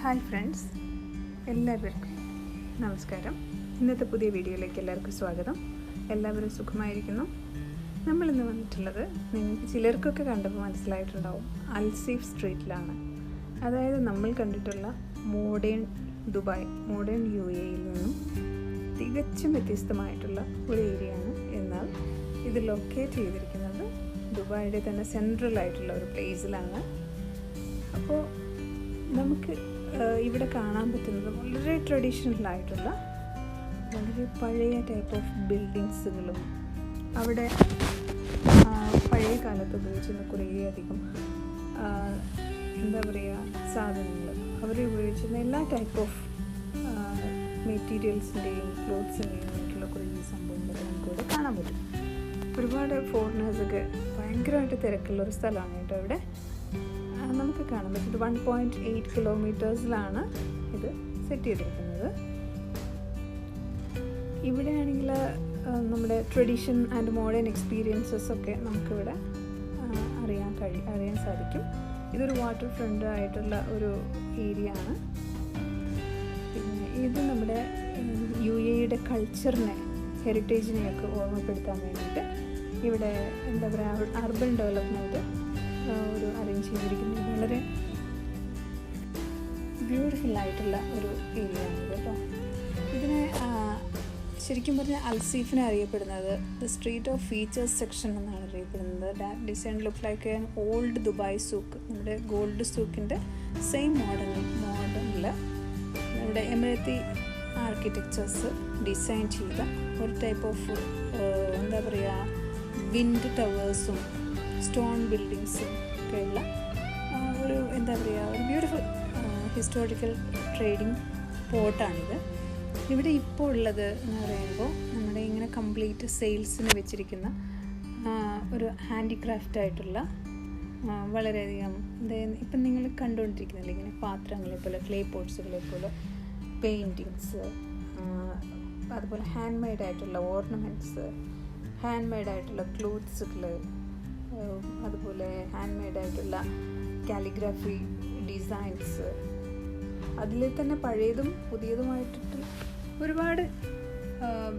Hi friends, എല്ലാവർക്കും നമസ്കാരം. ഇന്നത്തെ പുതിയ വീഡിയോയിലേക്ക് എല്ലാവർക്കും സ്വാഗതം. എല്ലാവരും സുഖമായിരിക്കുന്നു. നമ്മളിന്ന് വന്നിട്ടുള്ളത് നിങ്ങൾക്ക് ചിലർക്കൊക്കെ കണ്ടപ്പോൾ മനസ്സിലായിട്ടുണ്ടാവും, അൽസീഫ് സ്ട്രീറ്റിലാണ്. അതായത് നമ്മൾ കണ്ടിട്ടുള്ള മോഡേൺ ദുബായ്, മോഡേൺ UAEയിൽ നിന്നും തികച്ചും വ്യത്യസ്തമായിട്ടുള്ള ഒരു ഏരിയയാണ്. എന്നാൽ ഇത് ലൊക്കേറ്റ് ചെയ്തിരിക്കുന്നത് ദുബായിയുടെ തന്നെ സെൻട്രൽ ആയിട്ടുള്ള ഒരു പ്ലേസിലാണ്. അപ്പോൾ നമുക്ക് ഇവിടെ കാണാൻ പറ്റുന്നത് വളരെ ട്രഡീഷണൽ ആയിട്ടുള്ള വളരെ പഴയ ടൈപ്പ് ഓഫ് ബിൽഡിങ്സുകളും അവിടെ പഴയ കാലത്ത് ഉപയോഗിച്ചിരുന്ന കുറേയധികം സാധനങ്ങൾ, അവർ ഉപയോഗിച്ചിരുന്ന എല്ലാ ടൈപ്പ് ഓഫ് മെറ്റീരിയൽസിൻ്റെയും ക്ലോത്ത്സിൻ്റെയും ആയിട്ടുള്ള കുറേ സംഭവങ്ങളൊക്കെ നമുക്കിവിടെ കാണാൻ പറ്റും. ഒരുപാട് ഫോറിനേഴ്സൊക്കെ ഭയങ്കരമായിട്ട് തിരക്കുള്ളൊരു സ്ഥലമാണ് കേട്ടോ. ഇവിടെ നമുക്ക് കാണാൻ പറ്റും 1.8 കിലോമീറ്റേഴ്സിലാണ് ഇത് സെറ്റ് ചെയ്തിരിക്കുന്നത്. ഇവിടെയാണെങ്കിൽ നമ്മുടെ ട്രഡീഷൻ ആൻഡ് മോഡേൺ എക്സ്പീരിയൻസസ് ഒക്കെ നമുക്കിവിടെ അറിയാൻ സാധിക്കും. ഇതൊരു വാട്ടർ ഫ്രണ്ട് ആയിട്ടുള്ള ഒരു ഏരിയ ആണ്. പിന്നെ ഇത് നമ്മുടെ UAEയുടെ കൾച്ചറിനെ, ഹെറിറ്റേജിനെയൊക്കെ ഓർമ്മപ്പെടുത്താൻ വേണ്ടിയിട്ട് ഇവിടെ അർബൻ ഡെവലപ്മെൻറ്റ് ഒരു അറേഞ്ച് ചെയ്തിരിക്കുന്നത് വളരെ ബ്യൂട്ടിഫുൾ ആയിട്ടുള്ള ഒരു ഏരിയ ആണ് കേട്ടോ. ഇതിനെ ശരിക്കും പറഞ്ഞാൽ അൽസീഫിനെ അറിയപ്പെടുന്നത് the street of features section എന്നാണ് അറിയപ്പെടുന്നത്. That design look like an old Dubai souk. നമ്മുടെ ഗോൾഡ് സൂക്കിൻ്റെ സെയിം മോഡലിൽ നമ്മുടെ എമിറേറ്റി ആർക്കിടെക്ചേഴ്സ് ഡിസൈൻ ചെയ്ത ഒരു ടൈപ്പ് ഓഫ് വിൻഡ് ടവേഴ്സും സ്റ്റോൺ ബിൽഡിങ്സും ഒക്കെയുള്ള ഒരു ഒരു ബ്യൂട്ടിഫുൾ ഹിസ്റ്റോറിക്കൽ ട്രേഡിംഗ് പോർട്ടാണിത്. ഇവിടെ ഇപ്പോൾ ഉള്ളത് എന്ന് പറയുമ്പോൾ നമ്മുടെ ഇങ്ങനെ കംപ്ലീറ്റ് സെയിൽസിന് വെച്ചിരിക്കുന്ന ഒരു ഹാൻഡിക്രാഫ്റ്റ് ആയിട്ടുള്ള വളരെയധികം ഇപ്പം നിങ്ങൾ കണ്ടുകൊണ്ടിരിക്കുന്നില്ല, ഇങ്ങനെ പാത്രങ്ങളെ പോലെ, ക്ലേ പോട്ട്സുകളെ പോലെ, പെയിൻറ്റിങ്സ്, അതുപോലെ ഹാൻഡ് മെയ്ഡ് ആയിട്ടുള്ള ഓർണമെൻറ്റ്സ്, ഹാൻഡ് മെയ്ഡ് ആയിട്ടുള്ള ക്ലോത്ത്സുകൾ, അതുപോലെ ഹാൻഡ് മെയ്ഡ് ആയിട്ടുള്ള കാലിഗ്രാഫി ഡിസൈൻസ്, അതിൽ തന്നെ പഴയതും പുതിയതുമായിട്ടിട്ട് ഒരുപാട്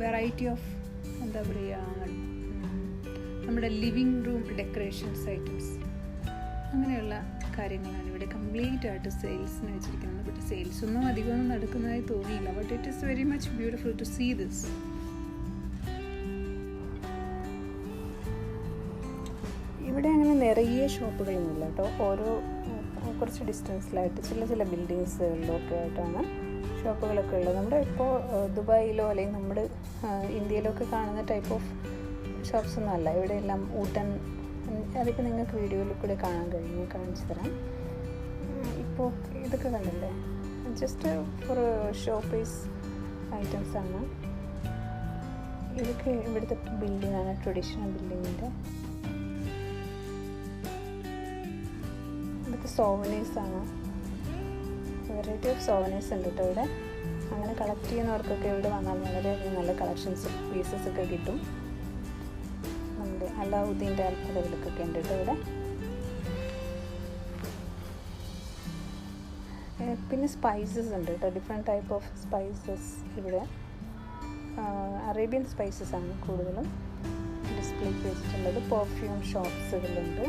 വെറൈറ്റി ഓഫ് നമ്മുടെ ലിവിങ് റൂം ഡെക്കറേഷൻസ് ഐറ്റംസ്, അങ്ങനെയുള്ള കാര്യങ്ങളാണ് ഇവിടെ കംപ്ലീറ്റ് ആയിട്ട് സെയിൽസിന് വെച്ചിരിക്കുന്നത്. ബട്ട് സെയിൽസ് ഒന്നും അധികമൊന്നും നടക്കുന്നതായി തോന്നിയില്ല. But it is very much beautiful to see this. ഇവിടെ അങ്ങനെ നിറയെ ഷോപ്പുകളൊന്നുമില്ല കേട്ടോ. കുറച്ച് ഡിസ്റ്റൻസിലായിട്ട് ചില ബിൽഡിങ്സുകളിലൊക്കെ ആയിട്ടാണ് ഷോപ്പുകളൊക്കെ ഉള്ളത്. നമ്മുടെ ഇപ്പോൾ ദുബായിലോ അല്ലെങ്കിൽ നമ്മുടെ ഇന്ത്യയിലോ ഒക്കെ കാണുന്ന ടൈപ്പ് ഓഫ് ഷോപ്സ് ഒന്നും അല്ല. ഇവിടെ എല്ലാം അതിപ്പോൾ നിങ്ങൾക്ക് വീഡിയോയിൽ കൂടെ കാണാൻ കഴിയും, കാണിച്ചു തരാം. ഇപ്പോൾ ഇതൊക്കെ കണ്ടില്ലേ, ജസ്റ്റ് ഫോർ ഷോ പീസ് ഐറ്റംസാണ്. ഇതൊക്കെ ഇവിടുത്തെ ബിൽഡിങ്ങാണ്, ട്രഡീഷണൽ ബിൽഡിങ്ങിൻ്റെ. ഇതൊക്കെ സോവനീഴ്സാണ്. വെറൈറ്റി ഓഫ് സോവനീഴ്സ് ഉണ്ട് കേട്ടോ ഇവിടെ. അങ്ങനെ കളക്ട് ചെയ്യുന്നവർക്കൊക്കെ ഇവിടെ വന്നാൽ വളരെയധികം നല്ല കളക്ഷൻസ് പീസസ് ഒക്കെ കിട്ടും. നമ്മുടെ അലാവുദ്ദീൻ്റെ അത്ഭുതവിളക്കൊക്കെ ഉണ്ട് കേട്ടോ ഇവിടെ. പിന്നെ സ്പൈസസ് ഉണ്ട് കേട്ടോ, ഡിഫറെൻറ്റ് ടൈപ്പ് ഓഫ് സ്പൈസസ് ഇവിടെ. അറേബ്യൻ സ്പൈസസ് ആണ് കൂടുതലും ഡിസ്പ്ലേക്ക് വെച്ചിട്ടുള്ളത്. പെർഫ്യൂം ഷോപ്സുകളുണ്ട്.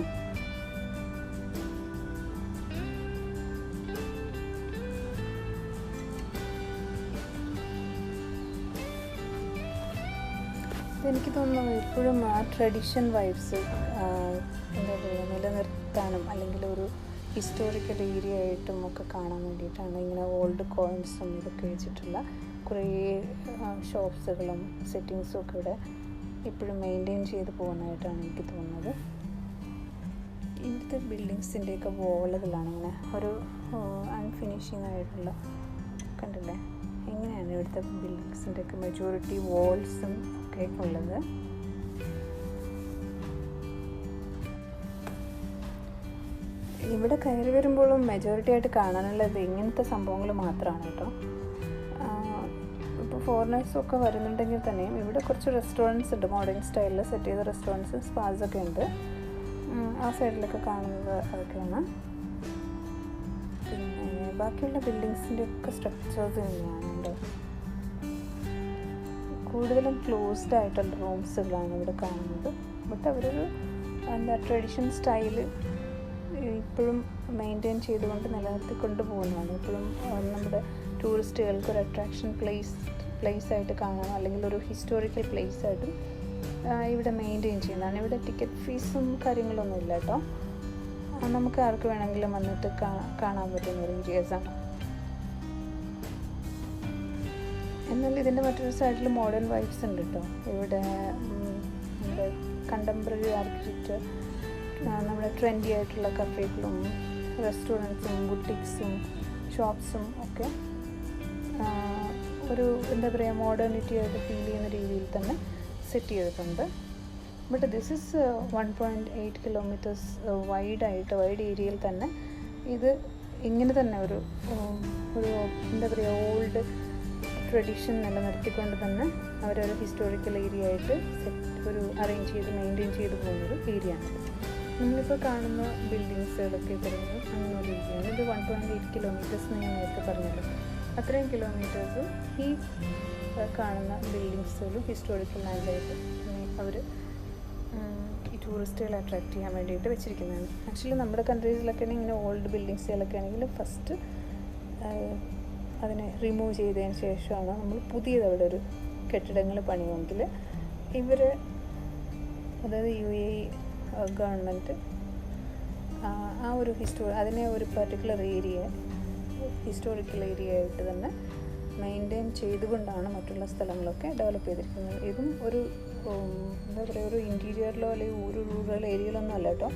എനിക്ക് തോന്നുന്നു ഇപ്പോഴും ആ ട്രഡീഷൻ വൈബ്സ് നിലനിർത്താനും അല്ലെങ്കിൽ ഒരു ഹിസ്റ്റോറിക്കൽ ഏരിയ ആയിട്ടും ഒക്കെ കാണാൻ വേണ്ടിയിട്ടാണ് ഇങ്ങനെ ഓൾഡ് കോയിൻസും ഇതൊക്കെ വെച്ചിട്ടുള്ള കുറേ ഷോപ്സുകളും സെറ്റിങ്സും ഒക്കെ ഇവിടെ ഇപ്പോഴും മെയിൻറ്റെയിൻ ചെയ്ത് പോകുന്നതായിട്ടാണ് എനിക്ക് തോന്നുന്നത്. ഇവിടുത്തെ ബിൽഡിങ്സിൻ്റെയൊക്കെ വോളുകളാണ് ഇങ്ങനെ ഒരു അൺഫിനിഷിംഗ് ആയിട്ടുള്ള, കണ്ടില്ലേ എങ്ങനെയാണ് ഇവിടുത്തെ ബിൽഡിങ്സിൻ്റെയൊക്കെ മെജോറിറ്റി വോൾസും ഒക്കെ ഉള്ളത്. ഇവിടെ കയറി വരുമ്പോഴും മെജോറിറ്റി ആയിട്ട് കാണാനുള്ളത് ഇങ്ങനത്തെ സംഭവങ്ങൾ മാത്രമാണ് കേട്ടോ. ഇപ്പോൾ ഫോറിനേഴ്സൊക്കെ വരുന്നുണ്ടെങ്കിൽ തന്നെയും ഇവിടെ കുറച്ച് റെസ്റ്റോറൻറ്റ്സ് ഉണ്ട്, മോഡേൺ സ്റ്റൈലിൽ സെറ്റ് ചെയ്ത റെസ്റ്റോറൻറ്റ്സ്, സ്പാസൊക്കെ ഉണ്ട്. ആ സൈഡിലൊക്കെ കാണുന്നത് അതൊക്കെയാണ്. പിന്നെ ബാക്കിയുള്ള ബിൽഡിങ്സിൻ്റെ ഒക്കെ സ്ട്രക്ചേഴ്സ് തന്നെയാണ് ഇവിടെ. കൂടുതലും ക്ലോസ്ഡ് ആയിട്ടുള്ള റൂംസുകളാണ് ഇവിടെ കാണുന്നത്. ബട്ട് അവരൊരു ട്രഡീഷണൽ സ്റ്റൈല് ഇപ്പോഴും മെയിൻറ്റെയിൻ ചെയ്തുകൊണ്ട് നിലനിർത്തിക്കൊണ്ട് പോകുന്നതാണ്. ഇപ്പോഴും നമ്മുടെ ടൂറിസ്റ്റുകൾക്ക് ഒരു അട്രാക്ഷൻ പ്ലേസ് ആയിട്ട് കാണാം, അല്ലെങ്കിൽ ഒരു ഹിസ്റ്റോറിക്കൽ പ്ലേസ് ആയിട്ടും ഇവിടെ മെയിൻറ്റെയിൻ ചെയ്യുന്നതാണ്. ഇവിടെ ടിക്കറ്റ് ഫീസും കാര്യങ്ങളൊന്നും ഇല്ല കേട്ടോ. നമുക്ക് ആർക്ക് വേണമെങ്കിലും വന്നിട്ട് കാണാൻ പറ്റുന്ന ഒരു ഏരിയാസാണ്. എന്നാൽ ഇതിൻ്റെ മറ്റൊരു സൈഡിൽ മോഡേൺ വൈബ്സ് ഉണ്ട് കേട്ടോ. ഇവിടെ നമ്മുടെ കണ്ടംപററി ആർക്കിടെക്ചർ, നമ്മുടെ ട്രെൻഡി ആയിട്ടുള്ള കഫേകളും റെസ്റ്റോറൻറ്റ്സും ബുട്ടിക്സും ഷോപ്സും ഒക്കെ ഒരു എന്താ പറയുക മോഡേണിറ്റി ആയിട്ട് ഫീൽ ചെയ്യുന്ന രീതിയിൽ തന്നെ സെറ്റ് ചെയ്തിട്ടുണ്ട്. But this is 1.8 kilometres wide ഏരിയയിൽ തന്നെ ഇത് ഇങ്ങനെ തന്നെ ഒരു എന്താ പറയുക ഓൾഡ് ട്രഡീഷൻ നിലനിർത്തിക്കൊണ്ട് തന്നെ അവരൊരു ഹിസ്റ്റോറിക്കൽ ഏരിയ ആയിട്ട് അറേഞ്ച് ചെയ്ത് മെയിൻറ്റെയിൻ ചെയ്ത് പോകുന്നൊരു ഏരിയ ആണ്. നമ്മളിപ്പോൾ കാണുന്ന ബിൽഡിങ്സുകളൊക്കെ വരുന്നത് അങ്ങനെ ഒരു ഏരിയയാണ്. ഇത് 1.8 കിലോമീറ്റേഴ്സ് ഞാൻ നേരത്തെ പറഞ്ഞല്ലോ. അത്രയും കിലോമീറ്റേഴ്സും ഈ കാണുന്ന ബിൽഡിങ്സുകളും ഹിസ്റ്റോറിക്കൽ ലാൻഡായിട്ട് അവർ ഈ ടൂറിസ്റ്റുകളെ അട്രാക്റ്റ് ചെയ്യാൻ വേണ്ടിയിട്ട് വെച്ചിരിക്കുന്നതാണ്. ആക്ച്വലി നമ്മുടെ കൺട്രീസിലൊക്കെ ഇങ്ങനെ ഓൾഡ് ബിൽഡിങ്സുകളൊക്കെ ആണെങ്കിൽ ഫസ്റ്റ് അതിനെ റിമൂവ് ചെയ്തതിന് ശേഷമാണ് നമ്മൾ പുതിയത് അവിടെ ഒരു കെട്ടിടങ്ങൾ പണിയുമെങ്കിൽ ഇവർ, അതായത് UAE ഗവൺമെൻറ് ആ ഒരു അതിനെ ഒരു പർട്ടിക്കുലർ ഹിസ്റ്റോറിക്കൽ ഏരിയ ആയിട്ട് തന്നെ മെയിൻറ്റെയിൻ ചെയ്തുകൊണ്ടാണ് മറ്റുള്ള സ്ഥലങ്ങളൊക്കെ ഡെവലപ്പ് ചെയ്തിരിക്കുന്നത്. ഇതും ഒരു എന്താ പറയുക ഒരു ഇൻറ്റീരിയറിലോ അല്ലെങ്കിൽ ഒരു റൂറൽ ഏരിയയിലൊന്നും അല്ല കേട്ടോ.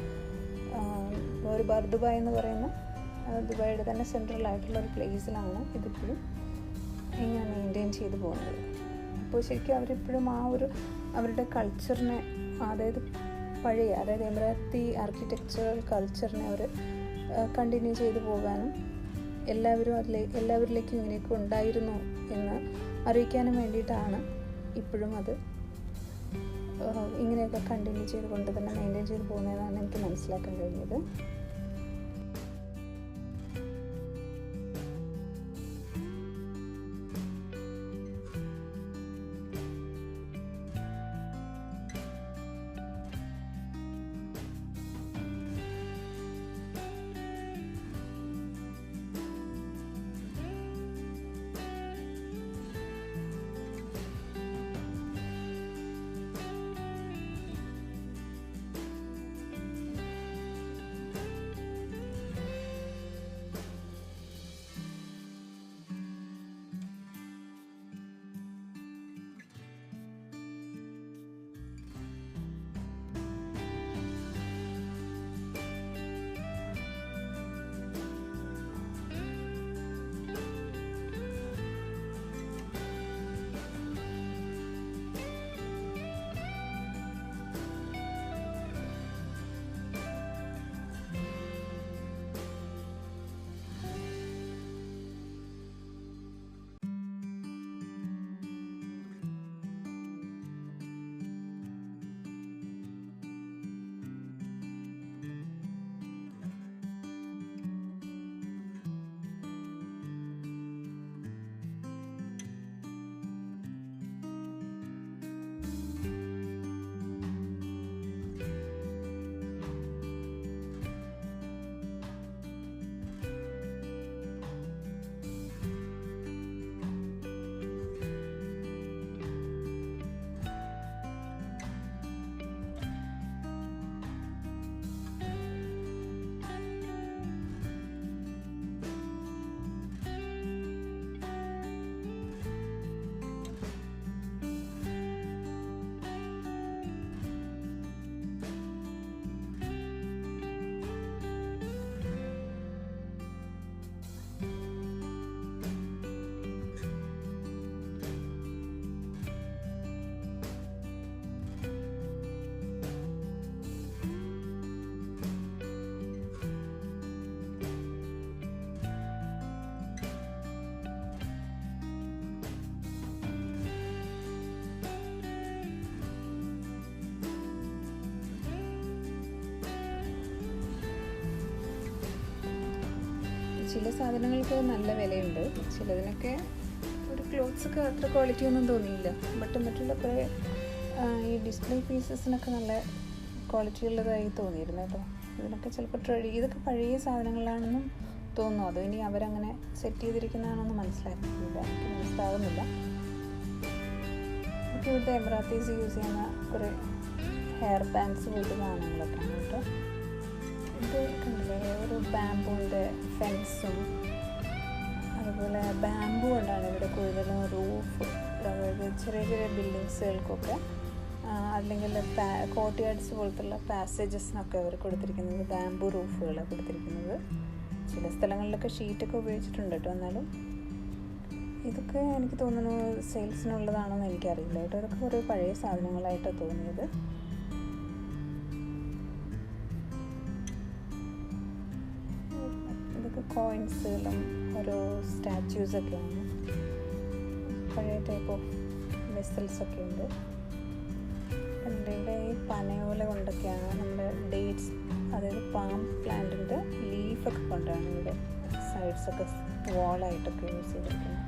ഒരു ദുബായ് എന്ന് പറയുന്ന ദുബായിയുടെ തന്നെ സെൻട്രൽ ആയിട്ടുള്ള ഒരു പ്ലേസിലാണ് ഇതിപ്പോഴും ഇങ്ങനെ മെയിൻറ്റെയിൻ ചെയ്തു പോകുന്നത്. അപ്പോൾ ശരിക്കും അവരിപ്പോഴും ആ ഒരു അവരുടെ കൾച്ചറിനെ, അതായത് എമിറാത്തി ആർക്കിടെക്ചറൽ കൾച്ചറിനെ അവർ കണ്ടിന്യൂ ചെയ്തു പോകാനും എല്ലാവരിലേക്കും ഇങ്ങനെയൊക്കെ ഉണ്ടായിരുന്നു എന്ന് അറിയിക്കാനും വേണ്ടിയിട്ടാണ് ഇപ്പോഴും അത് ഇങ്ങനെയൊക്കെ കണ്ടിന്യൂ ചെയ്തുകൊണ്ട് തന്നെ മെയിൻറ്റെയിൻ ചെയ്ത് പോകുന്നതെന്നാണ് എനിക്ക് മനസ്സിലാക്കാൻ കഴിഞ്ഞത്. ചില സാധനങ്ങൾക്ക് നല്ല വിലയുണ്ട്, ചിലതിനൊക്കെ ഒരു ക്ലോത്ത്സൊക്കെ അത്ര ക്വാളിറ്റി ഒന്നും തോന്നിയില്ല. ബട്ട് മറ്റുള്ള കുറേ ഈ ഡിസ്പ്ലേ പീസസിനൊക്കെ നല്ല ക്വാളിറ്റി ഉള്ളതായി തോന്നിയിരുന്നു കേട്ടോ. ഇതിനൊക്കെ ചിലപ്പോൾ ഇതൊക്കെ പഴയ സാധനങ്ങളാണെന്നും തോന്നുന്നു. അതോ ഇനി അവരങ്ങനെ സെറ്റ് ചെയ്തിരിക്കുന്നതാണെന്ന് മനസ്സിലാക്കുന്നില്ല, എനിക്ക് മനസ്സിലാകുന്നില്ല. നമുക്ക് ഇവിടുത്തെ എമറാത്തീസ് യൂസ് ചെയ്യുന്ന കുറേ ഹെയർ ബാൻഡ്സ് പോലത്തെ സാധനങ്ങളൊക്കെയാണ് കേട്ടോ. ഇത് കണ്ടില്ലേ, ഒരു ബാംബൂവിൻ്റെ ഫെൻസും അതുപോലെ ബാംബു കൊണ്ടാണ് ഇവിടെ കൂടുതലും റൂഫ്, അതായത് ചെറിയ ചെറിയ ബിൽഡിങ്സുകൾക്കൊക്കെ അല്ലെങ്കിൽ കോർട്ട്യാർഡ്സ് പോലത്തുള്ള പാസേജസിനൊക്കെ അവർ കൊടുത്തിരിക്കുന്നത് ബാംബു റൂഫുകളാണ് കൊടുത്തിരിക്കുന്നത്. ചില സ്ഥലങ്ങളിലൊക്കെ ഷീറ്റൊക്കെ ഉപയോഗിച്ചിട്ടുണ്ട് കേട്ടോ. എന്നാലും ഇതൊക്കെ എനിക്ക് തോന്നുന്നു സെയിൽസിനുള്ളതാണെന്ന് എനിക്കറിയില്ല കേട്ടോ. ഇതൊക്കെ കുറേ പഴയ സാധനങ്ങളായിട്ടാണ് തോന്നിയത്. ഇതൊക്കെ കോയിൻസുകളും ഓരോ സ്റ്റാച്യൂസൊക്കെയാണ്. പഴയ ടൈപ്പ് ഓഫ് വെസൽസൊക്കെ ഉണ്ട്. ഇവിടെ ഈ പനയോല കൊണ്ടൊക്കെയാണ് നമ്മുടെ ഡേറ്റ്സ്, അതായത് പാം പ്ലാന്റിൻ്റെ ലീഫൊക്കെ കൊണ്ടാണ് ഇവിടെ സൈഡ്സൊക്കെ വാളായിട്ടൊക്കെ യൂസ് ചെയ്തിരിക്കുന്നത്.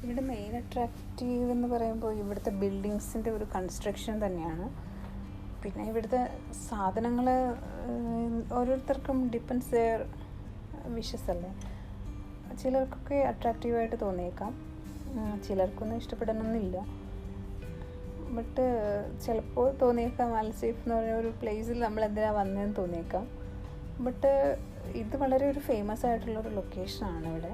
ഇവിടെ മെയിൻ അട്രാക്റ്റീവ് എന്ന് പറയുമ്പോൾ ഇവിടുത്തെ ബിൽഡിങ്സിൻ്റെ ഒരു കൺസ്ട്രക്ഷൻ തന്നെയാണ്. പിന്നെ ഇവിടുത്തെ സാധനങ്ങൾ ഓരോരുത്തർക്കും ഡിപ്പെൻസ് ദെയർ വിഷസ് അല്ലേ. ചിലർക്കൊക്കെ അട്രാക്റ്റീവായിട്ട് തോന്നിയേക്കാം, ചിലർക്കൊന്നും ഇഷ്ടപ്പെടണമെന്നില്ല. ബട്ട് ചിലപ്പോൾ തോന്നിയേക്കാം അൽസേഫ് എന്ന് പറഞ്ഞ ഒരു പ്ലേസിൽ നമ്മൾ എന്തിനാണ് വന്നതെന്ന് തോന്നിയേക്കാം. ബട്ട് ഇത് വളരെ ഒരു ഫേമസ് ആയിട്ടുള്ളൊരു ലൊക്കേഷനാണ് ഇവിടെ.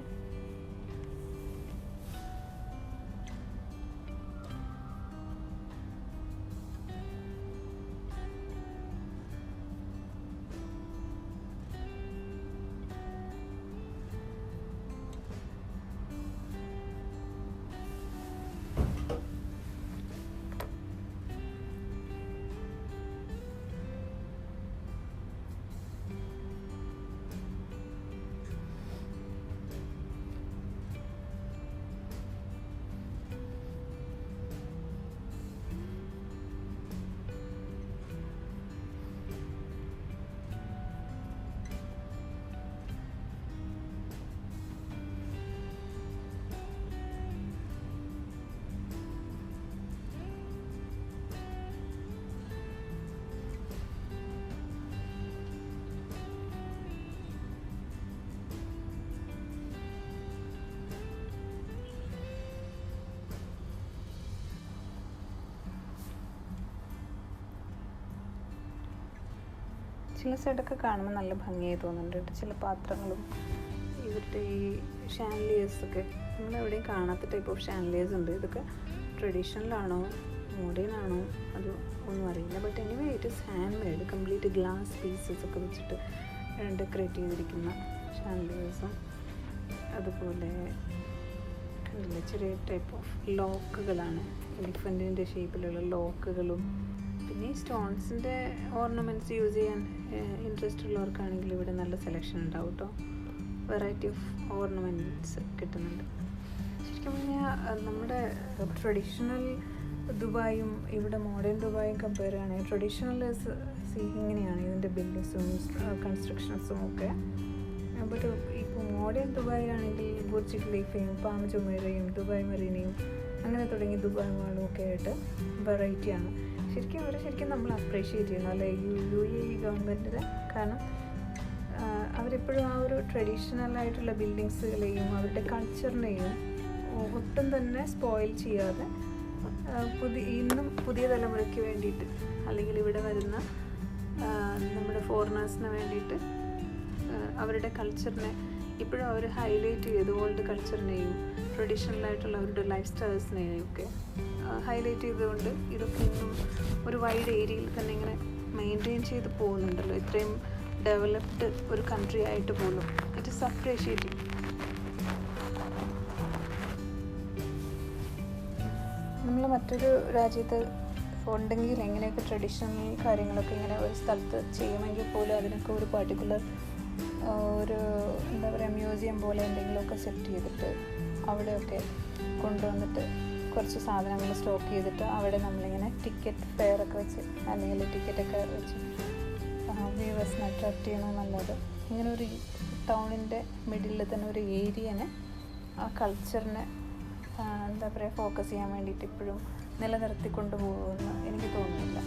ചില സൈഡൊക്കെ കാണുമ്പോൾ നല്ല ഭംഗിയായി തോന്നുന്നുണ്ട്. ചില പാത്രങ്ങളും ഇവരുടെ ഈ ഷാൻലിയേഴ്സൊക്കെ നമ്മളെവിടെയും കാണാത്ത ടൈപ്പ് ഓഫ് ഷാൻലിയേഴ്സ് ഉണ്ട്. ഇതൊക്കെ ട്രഡീഷണലാണോ മോഡേൺ ആണോ അത് ഒന്നും അറിയില്ല. But anyway it is hand made, complete glass pieces ഒക്കെ വെച്ചിട്ട് ഡെക്കറേറ്റ് ചെയ്തിരിക്കുന്ന ഷാൻലിയേഴ്സും അതുപോലെ കണ്ടില്ലേ ചെറിയ ടൈപ്പ് ഓഫ് ലോക്കുകളാണ്, എലിഫൻറ്റിൻ്റെ ഷേപ്പിലുള്ള ലോക്കുകളും പിന്നെ ഈ സ്റ്റോൺസിൻ്റെ ഓർണമെൻറ്റ്സ് യൂസ് ചെയ്യാൻ ഇൻട്രസ്റ്റ് ഉള്ളവർക്കാണെങ്കിൽ ഇവിടെ നല്ല സെലക്ഷൻ ഉണ്ടാവും കേട്ടോ. വെറൈറ്റി ഓഫ് ഓർണമെൻറ്റ്സ് കിട്ടുന്നുണ്ട്. ശരിക്കും പറഞ്ഞാൽ നമ്മുടെ ട്രഡീഷണൽ ദുബായും ഇവിടെ മോഡേൺ ദുബായും കമ്പയർ ചെയ്യുകയാണെങ്കിൽ ട്രഡീഷണൽ ഇങ്ങനെയാണ് ഇതിൻ്റെ ബിൽഡിങ്സും കൺസ്ട്രക്ഷൻസും ഒക്കെ. ബട്ട് ഇപ്പോൾ മോഡേൺ ദുബായിലാണെങ്കിൽ ബുർജ് ഖലീഫയും പാം ജുമൈറയും ദുബായ് മറീനയും അങ്ങനെ തുടങ്ങി ദുബായ് മാളും ഒക്കെ ആയിട്ട് വെറൈറ്റിയാണ്. ശരിക്കും നമ്മൾ അപ്രീഷിയേറ്റ് ചെയ്യണം അല്ലെ UAE ഗവൺമെൻറ്റിന്. കാരണം അവരെപ്പോഴും ആ ഒരു ട്രഡീഷണൽ ആയിട്ടുള്ള ബിൽഡിങ്സുകളെയും അവരുടെ കൾച്ചറിനെയും ഒട്ടും തന്നെ സ്പോയിൽ ചെയ്യാതെ ഇന്നും പുതിയ തലമുറയ്ക്ക് വേണ്ടിയിട്ട് അല്ലെങ്കിൽ ഇവിടെ വരുന്ന നമ്മുടെ ഫോറിനേഴ്സിന് വേണ്ടിയിട്ട് അവരുടെ കൾച്ചറിനെ ഇപ്പോഴും അവർ ഹൈലൈറ്റ് ചെയ്ത് ഓൾഡ് കൾച്ചറിനെയും ട്രഡീഷണലായിട്ടുള്ള അവരുടെ ലൈഫ് സ്റ്റൈൽസിനെയും ഒക്കെ ഹൈലൈറ്റ് ചെയ്തുകൊണ്ട് ഇതൊക്കെ ഇന്നും ഒരു വൈഡ് ഏരിയയിൽ തന്നെ ഇങ്ങനെ മെയിൻറ്റെയിൻ ചെയ്ത് പോകുന്നുണ്ടല്ലോ. ഇത്രയും ഡെവലപ്ഡ് ഒരു കൺട്രി ആയിട്ട് പോലും ഇറ്റ് ഈസ് അപ്രീഷിയേറ്റിംഗ്. നമ്മൾ മറ്റൊരു രാജ്യത്ത് ഉണ്ടെങ്കിൽ എങ്ങനെയൊക്കെ ട്രഡീഷണൽ കാര്യങ്ങളൊക്കെ ഇങ്ങനെ ഒരു സ്ഥലത്ത് ചെയ്യുമെങ്കിൽ പോലും അതിനൊക്കെ ഒരു പർട്ടിക്കുലർ ഒരു എന്താ പറയുക മ്യൂസിയം പോലെ എന്തെങ്കിലുമൊക്കെ സെറ്റ് ചെയ്തിട്ട് അവിടെയൊക്കെ കൊണ്ടുവന്നിട്ട് കുറച്ച് സാധനങ്ങൾ സ്റ്റോക്ക് ചെയ്തിട്ട് അവിടെ നമ്മളിങ്ങനെ ടിക്കറ്റ് ഫെയർ ഒക്കെ വെച്ച് അല്ലെങ്കിൽ ടിക്കറ്റൊക്കെ വെച്ച് വ്യൂവേഴ്സിനെ അട്രാക്റ്റ് ചെയ്യണം നല്ലത്. ഇങ്ങനെ ഒരു ടൗണിൻ്റെ മിഡിലിൽ തന്നെ ഒരു ഏരിയനെ ആ കൾച്ചറിനെ എന്താ പറയുക ഫോക്കസ് ചെയ്യാൻ വേണ്ടിയിട്ട് ഇപ്പോഴും നിലനിർത്തിക്കൊണ്ട് പോകുമെന്ന് എനിക്ക് തോന്നുന്നില്ല.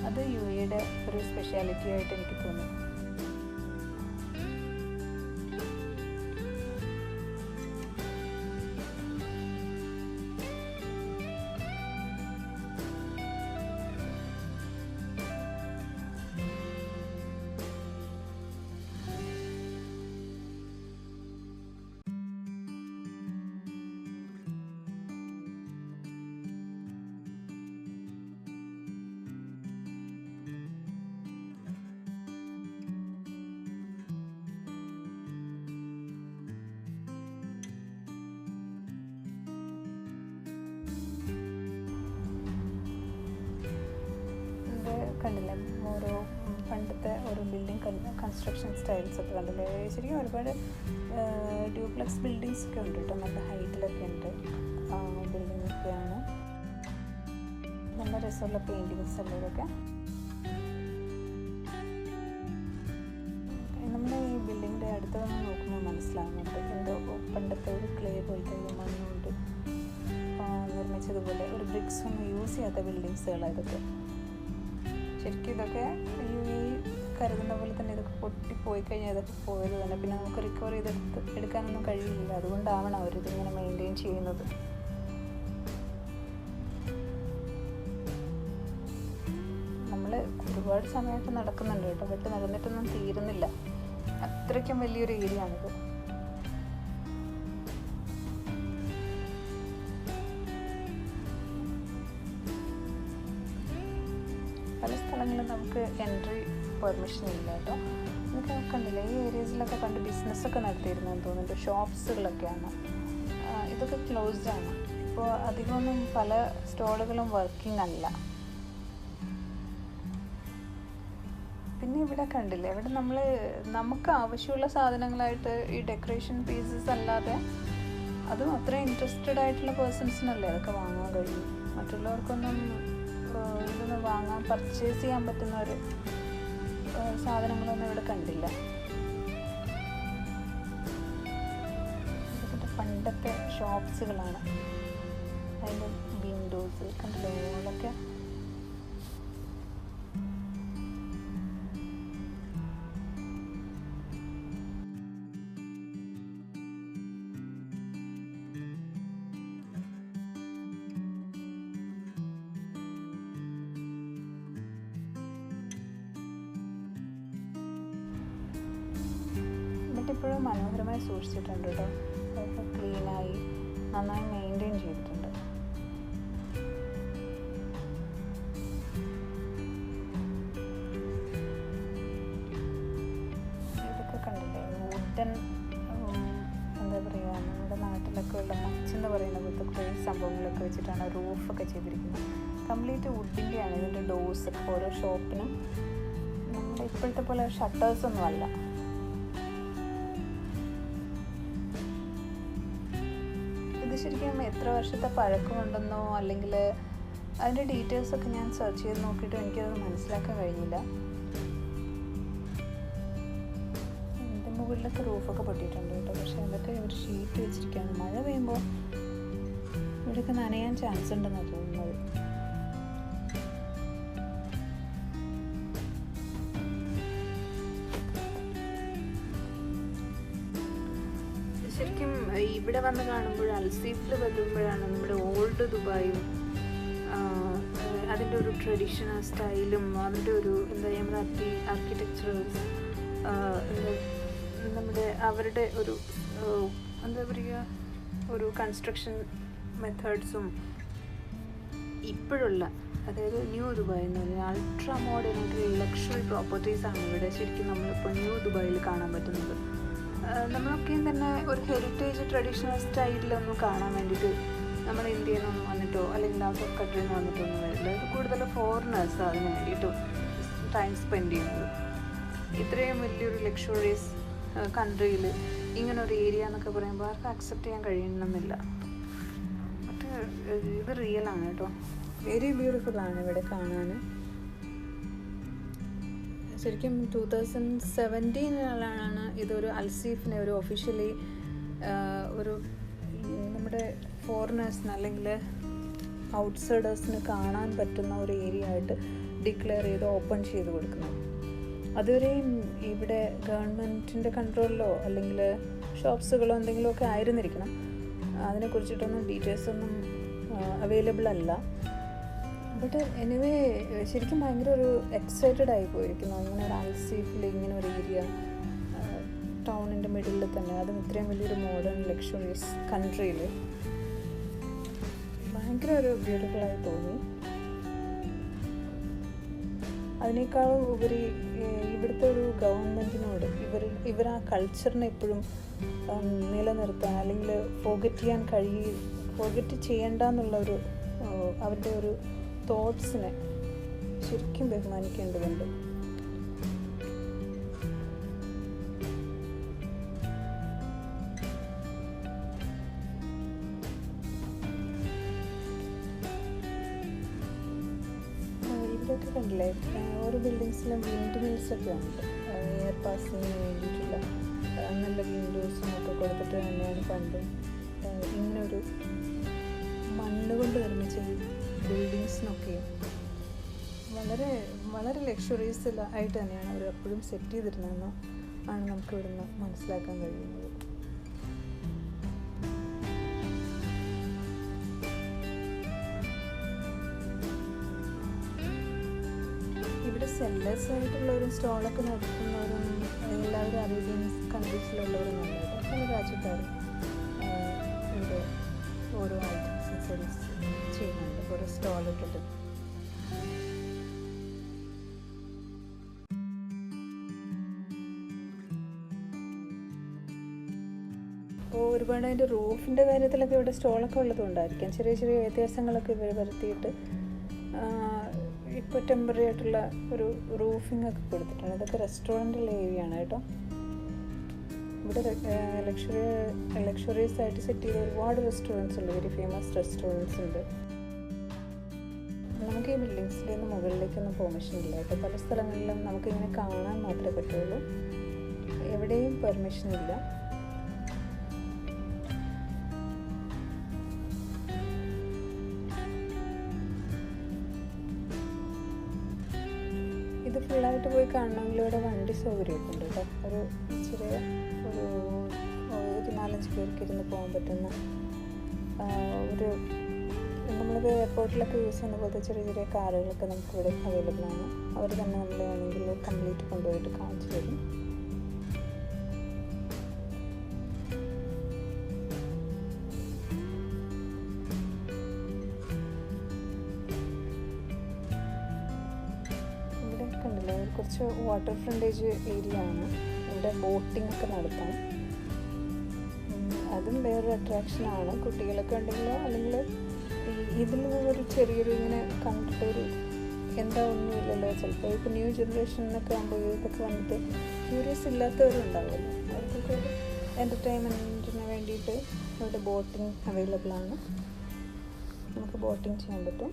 അത് UAEയുടെ ഒരു സ്പെഷ്യാലിറ്റി ആയിട്ട് എനിക്ക് തോന്നുന്നു. കണ്ടില്ലേ ഓരോ പണ്ടത്തെ ഓരോ ബിൽഡിംഗ് കൺസ്ട്രക്ഷൻ സ്റ്റൈൽസ് ഒക്കെ കണ്ടില്ലേ. ശരിക്കും ഒരുപാട് ഡ്യൂപ്ലെക്സ് ബിൽഡിങ്സ് ഒക്കെ ഉണ്ട് കേട്ടോ. നല്ല ഹൈറ്റിലൊക്കെ ഉണ്ട് ബിൽഡിംഗ് ഒക്കെയാണ്. നല്ല രസമുള്ള പെയിൻറ്റിങ്സ് അല്ലേ ഇതൊക്കെ. നമ്മൾ ഈ ബിൽഡിങ്ങിൻ്റെ അടുത്തൊന്ന് നോക്കുമ്പോൾ മനസ്സിലാവുന്നുണ്ട് എന്തോ പണ്ടത്തെ ഒരു ക്ലേ പോലത്തെ മണ്ണുകൊണ്ട് നിർമ്മിച്ചതുപോലെ ഒരു ബ്രിക്സ് ഒന്നും യൂസ് ചെയ്യാത്ത ബിൽഡിങ്സുകളാണ് ഇതൊക്കെ. ശരിക്കും ഇതൊക്കെ UAE കരുതുന്ന പോലെ തന്നെ ഇതൊക്കെ പൊട്ടിപ്പോയി കഴിഞ്ഞാൽ ഇതൊക്കെ പോയത് തന്നെ. പിന്നെ നമുക്ക് റിക്കവർ എടുക്കാനൊന്നും കഴിയില്ല. അതുകൊണ്ടാവണം അവരിതിങ്ങനെ മെയിൻറ്റെയിൻ ചെയ്യുന്നത്. നമ്മൾ ഒരുപാട് സമയമൊക്കെ നടക്കുന്നുണ്ട് കേട്ടോ. ബട്ട് നടന്നിട്ടൊന്നും തീരുന്നില്ല. അത്രയ്ക്കും വലിയൊരു ഏരിയ ആണിത്. പല സ്ഥലങ്ങളിൽ നമുക്ക് എൻട്രി പെർമിഷൻ ഇല്ല കേട്ടോ. നമുക്ക് കണ്ടില്ല ഈ ഏരിയസിലൊക്കെ പണ്ട് ബിസിനസ്സൊക്കെ നടത്തിയിരുന്നെന്ന് തോന്നുന്നുണ്ട്. ഷോപ്സുകളൊക്കെയാണ്. ഇതൊക്കെ ക്ലോസ്ഡ് ആണ്. ഇപ്പോൾ അധികമൊന്നും പല സ്റ്റോളുകളും വർക്കിംഗ് അല്ല. പിന്നെ ഇവിടെ കണ്ടില്ലേ ഇവിടെ നമുക്ക് ആവശ്യമുള്ള സാധനങ്ങളായിട്ട് ഈ ഡെക്കറേഷൻ പീസസ് അല്ലാതെ അതും അത്രയും ഇൻട്രസ്റ്റഡ് ആയിട്ടുള്ള പേഴ്സൺസിനല്ലേ അതൊക്കെ വാങ്ങാൻ കഴിയും. മറ്റുള്ളവർക്കൊന്നും ഇതൊന്ന് വാങ്ങാൻ പർച്ചേസ് ചെയ്യാൻ പറ്റുന്ന ഒരു സാധനങ്ങളൊന്നും ഇവിടെ കണ്ടില്ല. ഇതൊക്കെ പണ്ടത്തെ ഷോപ്സുകളാണ്. അതിൻ്റെ വിൻഡോസ് കണ്ടില്ലേ മുകളിലൊക്കെ. ഇപ്പോഴും മനോഹരമായി സൂക്ഷിച്ചിട്ടുണ്ട് കേട്ടോ. അതൊക്കെ ക്ലീനായി നന്നായി മെയിൻറ്റെയിൻ ചെയ്തിട്ടുണ്ട്. ഇതൊക്കെ കണ്ടില്ലേ വുഡൻ എന്താ പറയുക നമ്മുടെ നാട്ടിലൊക്കെ ഉള്ള മച്ചെന്ന് പറയുന്ന പോലത്തെ കുറേ സംഭവങ്ങളൊക്കെ വെച്ചിട്ടാണ് റൂഫൊക്കെ ചെയ്തിരിക്കുന്നത്. കംപ്ലീറ്റ് വുഡിൻ്റെയാണ് ഇതിൻ്റെ ഡോഴ്സ്. ഓരോ ഷോപ്പിനും നമ്മുടെ ഇപ്പോഴത്തെ പോലെ ഷട്ടേഴ്സൊന്നും അല്ല. ഇത് ശരിക്കും എത്ര വർഷത്തെ പഴക്കമുണ്ടെന്നോ അല്ലെങ്കിൽ അതിൻ്റെ ഡീറ്റെയിൽസൊക്കെ ഞാൻ സെർച്ച് ചെയ്ത് നോക്കിയിട്ട് എനിക്കത് മനസ്സിലാക്കാൻ കഴിഞ്ഞില്ല. എൻ്റെ മുകളിലൊക്കെ റൂഫൊക്കെ പൊട്ടിയിട്ടുണ്ട് കേട്ടോ. പക്ഷേ അതൊക്കെ ഇവർ ഷീറ്റ് വെച്ചിരിക്കുകയാണ്. മഴ പെയ്യുമ്പോൾ ഇവിടെയൊക്കെ നനയാൻ ചാൻസ് ഉണ്ടെന്നാണ് തോന്നുന്നത്. ശരിക്കും ഇവിടെ വന്ന് കാണുമ്പോൾ അൽസീഫിൽ വരുമ്പോഴാണ് നമ്മുടെ ഓൾഡ് ദുബായും അതിൻ്റെ ഒരു ട്രഡീഷണൽ സ്റ്റൈലും അതിൻ്റെ ഒരു എന്താ പറയുക ആർക്കിടെക്ചറൽ നമ്മുടെ അവരുടെ ഒരു എന്താ പറയുക ഒരു കൺസ്ട്രക്ഷൻ മെത്തേഡ്സും ഇപ്പോഴുള്ള അതായത് ന്യൂ ദുബായ് എന്ന് പറഞ്ഞാൽ അൾട്രാ മോഡേൺ ആയിട്ടുള്ള ലക്ഷറി പ്രോപ്പർട്ടീസാണ് ഇവിടെ ശരിക്കും നമ്മളിപ്പോൾ ന്യൂ ദുബായിൽ കാണാൻ പറ്റുന്നത്. നമ്മളൊക്കെയും തന്നെ ഒരു ഹെറിറ്റേജ് ട്രഡീഷണൽ സ്റ്റൈലിലൊന്നും കാണാൻ വേണ്ടിയിട്ട് നമ്മൾ ഇന്ത്യയിൽ നിന്നൊന്നും വന്നിട്ടോ അല്ലെങ്കിൽ ഔട്ട് ഓഫ് കൺട്രിയിൽ നിന്ന് വന്നിട്ടൊന്നും വരില്ല. ഇത് കൂടുതൽ ഫോറിനേഴ്സ് അതിന് വേണ്ടിയിട്ട് ടൈം സ്പെൻഡ് ചെയ്യുന്നത്. ഇത്രയും വലിയൊരു ലക്ഷറീസ് കൺട്രിയിൽ ഇങ്ങനൊരു ഏരിയ എന്നൊക്കെ പറയുമ്പോൾ ആർക്കും അക്സെപ്റ്റ് ചെയ്യാൻ കഴിയണമെന്നില്ല. പക്ഷേ ഇത് റിയലാണ് കേട്ടോ. വെരി ബ്യൂട്ടിഫുള്ളാണ് ഇവിടെ കാണാൻ. ശരിക്കും 2017 ഇതൊരു അൽസീഫിനെ ഒരു ഒഫീഷ്യലി ഒരു നമ്മുടെ ഫോറിനേഴ്സിന് അല്ലെങ്കിൽ ഔട്ട്സൈഡേഴ്സിന് കാണാൻ പറ്റുന്ന ഒരു ഏരിയ ആയിട്ട് ഡിക്ലെയർ ചെയ്ത് ഓപ്പൺ ചെയ്ത് കൊടുക്കുന്നത്. അതുവരെയും ഇവിടെ ഗവൺമെൻറ്റിൻ്റെ കൺട്രോളിലോ അല്ലെങ്കിൽ ഷോപ്സുകളോ എന്തെങ്കിലുമൊക്കെ ആയിരുന്നിരിക്കണം. അതിനെക്കുറിച്ചിട്ടൊന്നും ഡീറ്റെയിൽസൊന്നും അവൈലബിൾ അല്ല. ബട്ട് എനിവേ ശരിക്കും ഭയങ്കര ഒരു എക്സൈറ്റഡ് ആയി പോയിരിക്കുന്നു. ഇങ്ങനെ ഒരു അൽസീഫിൽ ഇങ്ങനെ ഒരു ഏരിയ ടൗണിൻ്റെ മിഡിലിൽ തന്നെ, അതും ഇത്രയും വലിയൊരു മോഡേൺ ലക്ഷറീസ് കൺട്രിയിൽ ഭയങ്കര ഒരു ബ്യൂട്ടിഫുള്ളായി തോന്നി. അതിനേക്കാളും ഉപരി ഇവിടുത്തെ ഒരു ഗവൺമെൻറ്റിനോട് ഇവർ ആ കൾച്ചറിനെ എപ്പോഴും നിലനിർത്താൻ അല്ലെങ്കിൽ ഫോർഗറ്റ് ചെയ്യണ്ട എന്നുള്ളൊരു അവരുടെ ഒരു തോട്ട്സിനെ ശരിക്കും ബഹുമാനിക്കേണ്ടതുണ്ട്. ഇവിടെയൊക്കെ കണ്ടില്ലേ, ഓരോ ബിൽഡിങ്സിലും വിൻഡ് മിൽസൊക്കെ ഉണ്ട്. എയർ പാസിങ്ങിന് വേണ്ടിയിട്ടുള്ള നല്ല വിൻഡോസും ഒക്കെ കൊടുത്തിട്ട് തന്നെയാണ് പണ്ടും ഇങ്ങനൊരു മണ്ണ് കൊണ്ട് നിർമ്മിച്ച ബിൽഡിങ്സിനൊക്കെ വളരെ വളരെ ലക്ഷറീസ് ആയിട്ട് തന്നെയാണ് അവർ എപ്പോഴും സെറ്റ് ചെയ്തിരുന്നതെന്ന് ആണ് നമുക്ക് ഇവിടുന്ന് മനസ്സിലാക്കാൻ കഴിയുന്നത്. ഇവിടെ സെല്ലേഴ്സായിട്ടുള്ളവരും സ്റ്റോളൊക്കെ നടത്തുന്നവരും എല്ലാവരും അറേബ്യൻ കൺട്രീസിലുള്ളവരും നല്ലത് പല രാജ്യക്കാരും ഇവിടെ ഓരോ ഐറ്റംസ് സെൽസ് ചെയ്യുന്നുണ്ട്, ഓരോ സ്റ്റോളിട്ടിട്ട്. അപ്പോൾ ഒരുപാട് അതിൻ്റെ റൂഫിൻ്റെ കാര്യത്തിലൊക്കെ ഇവിടെ സ്റ്റോളൊക്കെ ഉള്ളതുകൊണ്ടായിരിക്കാം ചെറിയ ചെറിയ വ്യത്യാസങ്ങളൊക്കെ ഇവർ വരുത്തിയിട്ട് ഇപ്പോൾ ടെമ്പററി ആയിട്ടുള്ള ഒരു റൂഫിംഗ് ഒക്കെ കൊടുത്തിട്ടുണ്ട്. ഇതൊക്കെ റെസ്റ്റോറൻറ്റുള്ള ഏരിയ ആണ് കേട്ടോ. ഇവിടെ ലക്ഷറീസ് ആയിട്ട് സെറ്റ് ചെയ്ത ഒരുപാട് റെസ്റ്റോറൻറ്റ്സ് ഉണ്ട്, വെരി ഫേമസ് റെസ്റ്റോറൻറ്റ്സ് ഉണ്ട്. നമുക്ക് ഈ ബിൽഡിങ്സിൻ്റെ ഒന്നും മുകളിലേക്കൊന്നും പെർമിഷൻ ഇല്ല കേട്ടോ. പല സ്ഥലങ്ങളിലും നമുക്കിങ്ങനെ കാണാൻ മാത്രമേ പറ്റുള്ളൂ, എവിടെയും പെർമിഷൻ ഇല്ല. ഇത് ഫുള്ളായിട്ട് പോയി കാണണമെങ്കിൽ ഇവിടെ വണ്ടി സൗകര്യമൊക്കെ ഉണ്ട് കേട്ടോ. ഒരു ചെറിയ ഒരു 4-5 പേർക്ക് ഇരുന്ന് പോകാൻ പറ്റുന്ന ഒരു നമ്മളിത് എയർപോർട്ടിലൊക്കെ യൂസ് ചെയ്യുന്ന പോലത്തെ ചെറിയ ചെറിയ കാറുകളൊക്കെ നമുക്കിവിടെ അവൈലബിൾ ആണ്. അവർ തന്നെ നമ്മൾ വേണമെങ്കിൽ കംപ്ലീറ്റ് കൊണ്ടുപോയിട്ട് കാണിച്ചു തരും. ഇവിടെ കണ്ടില്ലേ, കുറച്ച് വാട്ടർ ഫ്രണ്ടേജ് ഏരിയ ആണ്. ഇവിടെ ബോട്ടിംഗ് ഒക്കെ നടത്താം. അതും വേറൊരു അട്രാക്ഷനാണ്. കുട്ടികളൊക്കെ ഉണ്ടെങ്കിലോ അല്ലെങ്കിൽ ഇതിൽ ഒരു ചെറിയൊരു ഇങ്ങനെ കണ്ടിട്ടൊരു എന്താ ഒന്നുമില്ലല്ലോ, ചിലപ്പോൾ ഇപ്പോൾ ന്യൂ ജനറേഷനൊക്കെ ആകുമ്പോൾ ഇതൊക്കെ വന്നിട്ട് ക്യൂരിയസ് ഇല്ലാത്തവരുണ്ടാവുമല്ലോ, അവർക്കൊക്കെ ഒരു എൻ്റർടൈൻമെൻറ്റിന് വേണ്ടിയിട്ട് ഇവിടെ ബോട്ടിങ് അവൈലബിൾ ആണ്. നമുക്ക് ബോട്ടിങ് ചെയ്യാൻ പറ്റും.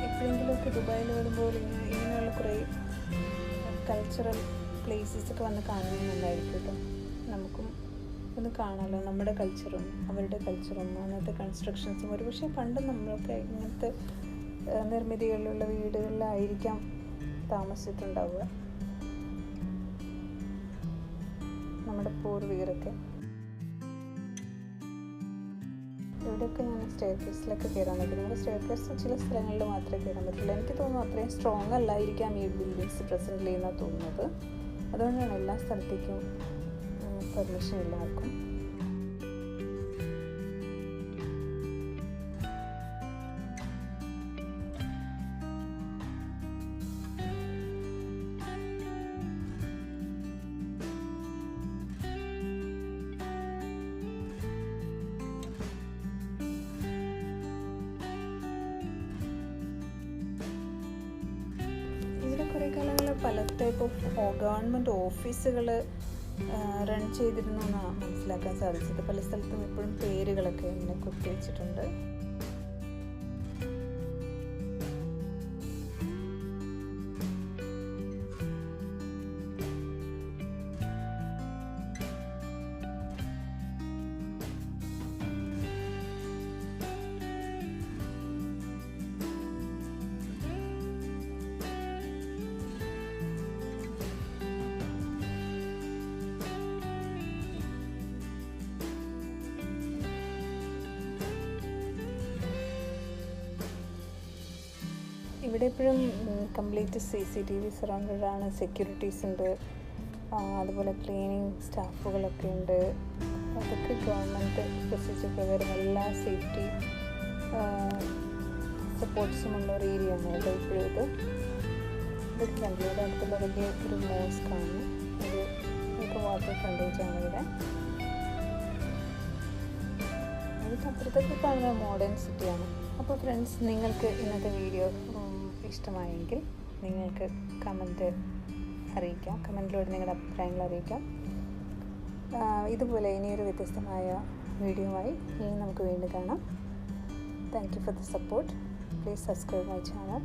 എപ്പോഴെങ്കിലുമൊക്കെ ദുബായിൽ വരുമ്പോൾ ഇങ്ങനെയുള്ള കുറേ കൾച്ചറൽ പ്ലേസസൊക്കെ വന്ന് കാണുന്നുണ്ടായിരിക്കും കേട്ടോ. നമുക്കും ഒന്ന് കാണാമല്ലോ, നമ്മുടെ കൾച്ചറും അവരുടെ കൾച്ചറും അങ്ങനത്തെ കൺസ്ട്രക്ഷൻസും. ഒരുപക്ഷെ പണ്ട് നമ്മളൊക്കെ ഇങ്ങനത്തെ നിർമ്മിതികളിലുള്ള വീടുകളിലായിരിക്കാം താമസിച്ചിട്ടുണ്ടാവുക, നമ്മുടെ പൂർവികരൊക്കെ. ഇവിടെയൊക്കെ ഞാൻ സ്റ്റെയർ കേസിലൊക്കെ കയറാൻ പറ്റും. നമ്മുടെ സ്റ്റെയർ കേസ് ചില സ്ഥലങ്ങളിൽ മാത്രമേ കയറാൻ പറ്റുള്ളൂ. എനിക്ക് തോന്നുന്നു അത്രയും സ്ട്രോങ് അല്ലായിരിക്കാം ഈ ബിൽഡിങ്സ് പ്രസൻ്റ് ചെയ്യുന്ന തോന്നുന്നത്. അതുകൊണ്ടാണ് എല്ലാ സ്ഥലത്തേക്കും പെർമിഷൻ എല്ലാവർക്കും. കുറേ കാലങ്ങളിൽ പല ടൈപ്പ് ഓഫ് ഗവൺമെൻറ് ഓഫീസുകൾ റൺ ചെയ്തിരുന്നു എന്നാണ് മനസ്സിലാക്കാൻ സാധിച്ചത്. പല സ്ഥലത്തും ഇപ്പോഴും പേരുകളൊക്കെ ഇങ്ങനെ കുത്തിവെച്ചിട്ടുണ്ട്. ഇവിടെ എപ്പോഴും കംപ്ലീറ്റ് CCTV സറൗണ്ടഡ് ആണ്. സെക്യൂരിറ്റീസ് ഉണ്ട്, അതുപോലെ ക്ലീനിങ് സ്റ്റാഫുകളൊക്കെ ഉണ്ട്. അതൊക്കെ ഗവൺമെൻറ് പ്രൊസീജിയർ പ്രകാരം എല്ലാ സേഫ്റ്റി സപ്പോർട്ട്സും ഉള്ള ഒരു ഏരിയ ആണ് ഇവിടെ ഇപ്പോഴും. ഇതൊക്കെ ഇവിടെ അടുത്തുള്ള വലിയ ഒരു മോസ്കാണ്. ഇത് വാട്ടർ ഫ്രണ്ടേജാണ് ഇവിടെ. അപ്പുറത്തൊക്കെ കാണുന്ന മോഡേൺ സിറ്റിയാണ്. അപ്പോൾ ഫ്രണ്ട്സ്, നിങ്ങൾക്ക് ഇന്നത്തെ വീഡിയോ ഇഷ്ടമായെങ്കിൽ നിങ്ങൾക്ക് കമൻറ്റ് അറിയിക്കാം. കമൻറ്റിലൂടെ നിങ്ങളുടെ അഭിപ്രായങ്ങൾ അറിയിക്കാം. ഇതുപോലെ ഇനിയൊരു വ്യത്യസ്തമായ വീഡിയോയുമായി ഇനി നമുക്ക് വീണ്ടും കാണാം. Thank you for the support. Please subscribe my channel.